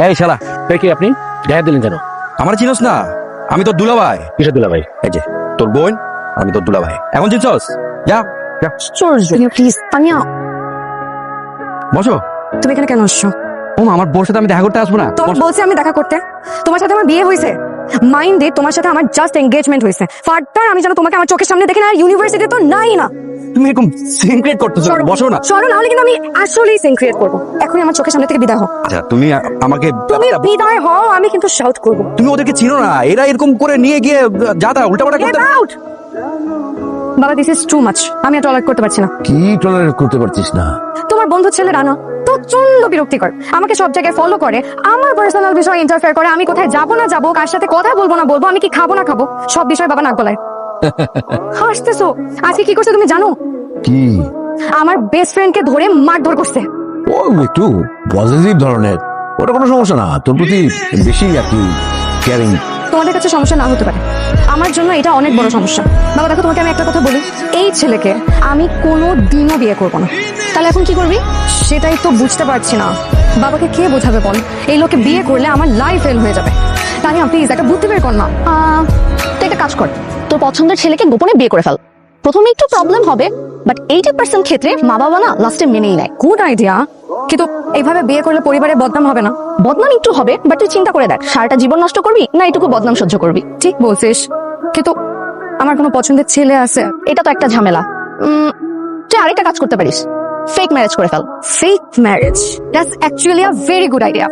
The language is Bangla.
এই শালা, তুই কি আপনি দেখা দিলেন কেন? আমার চিনস না? আমি তোর দুলাভাই। কিসের দুলাভাই? এই যে তোর বোন, আমি তোর দুলাভাই। এখন চিনছস? যা যা প্লিজ তানিয়া, বসো। তুমি এখানে কেন আসছো? ও মা, আমার বোর সাথে আমি দেখা করতে আসবো না? তোমার বলছি আমি দেখা করতে, তোমার সাথে আমার বিয়ে হয়েছে। মাইন্ডে তোমার সাথে আমার জাস্ট এঙ্গেজমেন্ট হয়েছে। ফার্দার আমি যেন তোমাকে আমার চোখের সামনে দেখি না। আর ইউনিভার্সিটি তো নাই না। তুমি এরকম সিনক্রেট করতেছো, বসো না। সরো, নাহলে কিন্তু আমি আসলেই সিন ক্রিয়েট করবো। এখনই আমার চোখের সামনে থেকে বিদায় হও। আচ্ছা তুমি আমাকে, তুমি বিদায় হও, আমি কিন্তু শাউট করবো। তুমি ওদেরকে চিনো না, এরা এরকম করে নিয়ে গিয়ে যা তা উল্টাপাল্টা গেট করতে। আউট! বাবা, দিস ইজ টু মাচ। আমি আর টলারেট করতে পারছি না। কি টলারেট করতে পারছিস না? তোমার বন্ধু ছেলে রানা প্রচন্ড বিরক্তিকর। আমাকে সব জায়গায় ফলো করে, আমার পার্সোনাল বিষয়ে ইন্টারফেয়ার করে। আমি কোথায় যাবো না যাবো, কার সাথে কথা বলবো না বলবো, আমি কি খাবো না খাবো, সব বিষয়ে বাবা নাক গলায়। হাসতেছো? আজকে কি করছে তুমি জানো? কি? আমার বেস্ট ফ্রেন্ডকে ধরে মারধর করছে। ও একটু পজিটিভ ধরনের, ওটা কোনো সমস্যা না। তোর প্রতি বেশি আর কি কেয়ারিং। তোমাদের কাছে সমস্যা না হতে পারে, আমার জন্য এটা অনেক বড় সমস্যা। বাবা দেখো, তোমাকে আমি একটা কথা বলি, এই ছেলেকে আমি কোনো দিনও বিয়ে করবো না। তাহলে এখন কি করবি? সেটাই তো বুঝতে পারছি না। বাবাকে কে বোঝাবে বল? এই লোকে বিয়ে করলে আমার লাইফ ফেল হয়ে যাবে। তানিয়া প্লিজ একটা বুদ্ধি বের কর না। তুই একটা কাজ কর, তোর পছন্দের ছেলেকে গোপনে বিয়ে করে ফেল। প্রথমে একটু প্রবলেম হবে, বাট 80% ক্ষেত্রে মা বাবা না লাস্টে মেনেই নেয়। গুড আইডিয়া, কিন্তু এইভাবে বিয়ে করলে পরিবারের বদনাম হবে না? বদনাম একটু হবে, বাট তুই চিন্তা করে দেখ, সারাটা জীবন নষ্ট করবি না এটুকু বদনাম সহ্য করবি? ঠিক বলছিস, কিন্তু আমার কোনো পছন্দের ছেলে আছে? এটা তো একটা ঝামেলা। তুই আরেকটা কাজ করতে পারিস, ফেক ম্যারেজ করে fail. Fake marriage, that's actually a very good idea.